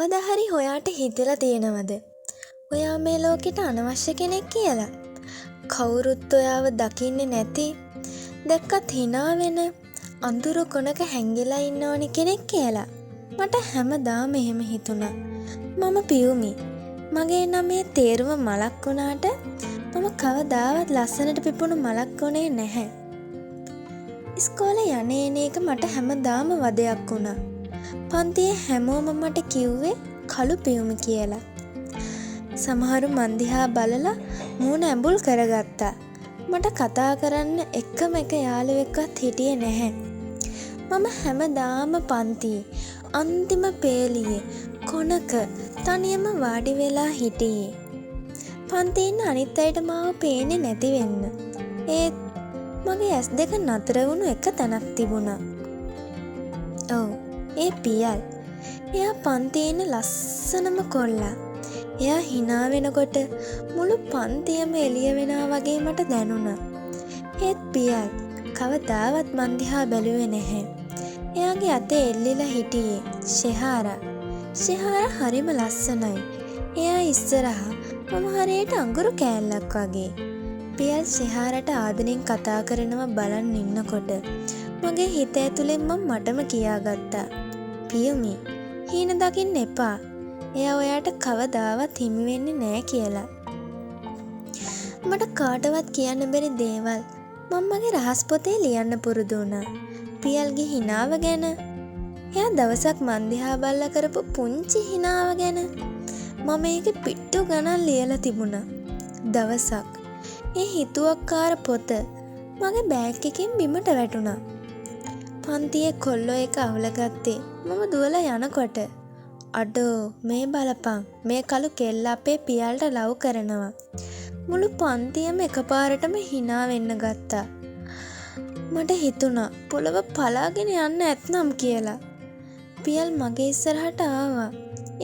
කවදා හරි ඔයාට හිතලා තියෙනවද? ඔයා මේ ලෝකෙට අනවශ්‍ය කෙනෙක් කියලා. කවුරුත් ඔයාව දකින්නේ නැති, දැක්කත් hina වෙන අඳුරු කොනක හැංගිලා ඉන්න ඕනි කෙනෙක් කියලා. මට හැමදාම එහෙම හිතුණා. මම පියුමි. මගේ නමේ තේරුම මලක් වුණාට මම කවදාවත් ලස්සනට පිපුණු මලක් වුණේ නැහැ. ඉස්කෝලේ යන එක මට හැමදාම වදයක් වුණා. පන්තියේ හැමෝම මට කිව්වේ කළු පියුමි කියලා. සමහරු මන් දිහා බලලා මූණ ඇඹුල් කරගත්තා. මට කතා කරන්න එකම එක යාළුවෙක්වත් හිටියේ නැහැ. මම හැමදාම පන්තියේ අන්තිම පේලියේ කොනක තනියම වාඩි වෙලා හිටියේ. පන්තියේ ඉන්න අනිත් අයට මාව පේන්නේ නැති වෙන්න. ඒත් මගේ ඇස් දෙක නතර වුණු එක තැනක් තිබුණා. ඔව්, ඒ පියල්. එයා පන්තියේ ඉන්න ලස්සනම කොල්ලා. එයා hina වෙනකොට මුළු පන්තියම එළිය වෙනවා වගේ මට දැනුණා. ඒත් පියල් කවදාවත් මන් දිහා බැලුවේ නැහැ. එයාගේ අතේ එල්ලිලා හිටියේ ෂෙහාරා. ෂෙහාරා හරිම ලස්සනයි. එයා ඉස්සරහා මම හරියට අඟුරු කෑල්ලක් වගේ. පියල් ෂෙහාරට ආදරෙන් කතා කරනවා බලන් ඉන්නකොට මගේ හිත ඇතුලෙන් මටම කියාගත්තා. පියුමි, හීන දකින්න එපා. එයා ඔයාට කවදාවත් හිමි වෙන්නේ නැහැ කියලා. මට කාටවත් කියන්න බැරි දේවල් මම මගේ රහස් පොතේ ලියන්න පුරුදු වුණා. පියල්ගේ හිනාව ගැන, එයා දවසක් මන් දිහා බලලා කරපු පුංචි හිනාව ගැන මම ඒක පිට්ටු ගණන් ලියලා තිබුණා. දවසක් ඒ හිතුවක්කාර පොත මගේ බෑග් එකෙන් බිමට වැටුණා. පන්තියේ කොල්ලෝ එක අවුලගත්තේ මම දුවලා යනකොට. අඩෝ මේ බලපං, මේ කළු කෙල්ල අපේ පියල්ට ලව් කරනවා. මුළු පන්තියම එකපාරටම hina වෙන්න ගත්තා. මට හිතුණා පොළව පලාගෙන යන්න ඇත්නම් කියලා. පියල් මගේ ඉස්සරහට ආවා.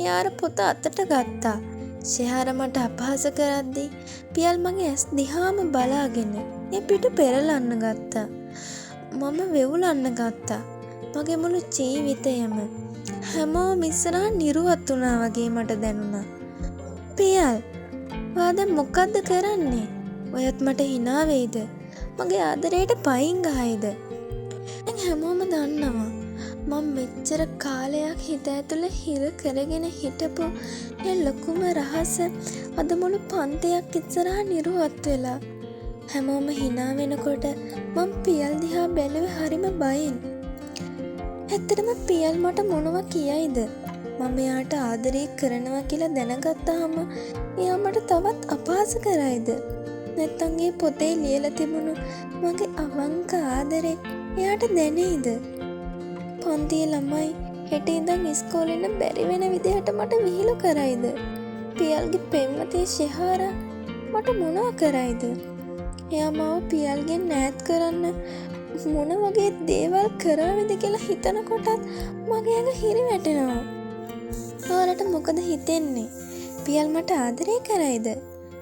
එයා පොත අතට ගත්තා. ෂෙහාර මට අපහාස කරද්දී පියල් මගේ ඇස් දිහාම බලාගෙන ඒ පිටු පෙරලන්න ගත්තා. මම වෙවුලන්න ගත්තා. මගේ මුළු ජීවිතයම හැමෝම ඉස්සරහා නිරුවත් වුණා වගේ මට දැනුණා. පියල්, ඔයා දැන් මොකද්ද කරන්නේ? ඔයත් මට hina වෙයිද? මගේ ආදරයට පයින් ගහයිද? දැන් හැමෝම දන්නවා මම මෙච්චර කාලයක් හිත ඇතුලේ හිර කරගෙන හිටපු ඒ ලොකුම රහස අද මුළු පන්තියක් ඉස්සරහා නිරුවත් වෙලා. හැමෝම hina වෙනකොට මම පියල් දිහා බැලුවේ හරිම බයෙන්. ඇත්තටම පියල් මට මොනවා කියයිද? මම එයාට ආදරේ කරනවා කියලා දැනගත්තාම එයා මට තවත් අපහාස කරයිද? නැත්තම් ඒ පොතේ ලියලා තිබුණු මගේ අවංක ආදරේ එයාට දැනෙයිද? පන්තියේ ළමයි හෙට ඉඳන් ඉස්කෝලේ යන්න බැරි වෙන විදිහට මට විහිළු කරයිද? පියල්ගේ පෙම්වතිය ෂෙහාරා මට මොනවා කරයිද? එයා මාව පියල්ගෙන් ඈත් කරන්න මොන වගේ දේවල් කරාවිද කියලා හිතනකොටත් මගේ ඇඟ හිරි වැටෙනවා. ඔයාලට මොකද හිතෙන්නේ? පියල් මට ආදරේ කරයිද?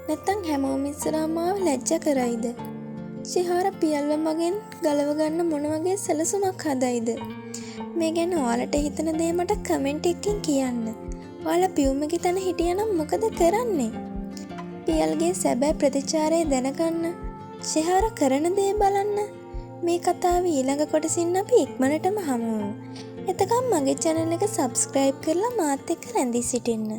නැත්තම් හැමෝම ඉස්සරහා මාව ලැජ්ජා කරයිද? ෂෙහාර පියල්ව මගෙන් ගලව ගන්න මොන වගේ සැලසුමක් හදයිද? මේ ගැන ඔයාලට හිතන දේ මට කමෙන්ට් එකකින් කියන්න. ඔයාලා පියුමගේ තැන හිටියනම් මොකද කරන්නේ? පියල්ගේ සැබෑ ප්‍රතිචාරය දැනගන්න, ෂෙහාර කරන දේ බලන්න. මේ කතාවේ ඊළඟ කොටසින් අපි ඉක්මනටම හමු වෙමු. එතකම් මගේ channel එක subscribe කරලා මාත් එක්ක රැඳී සිටින්න.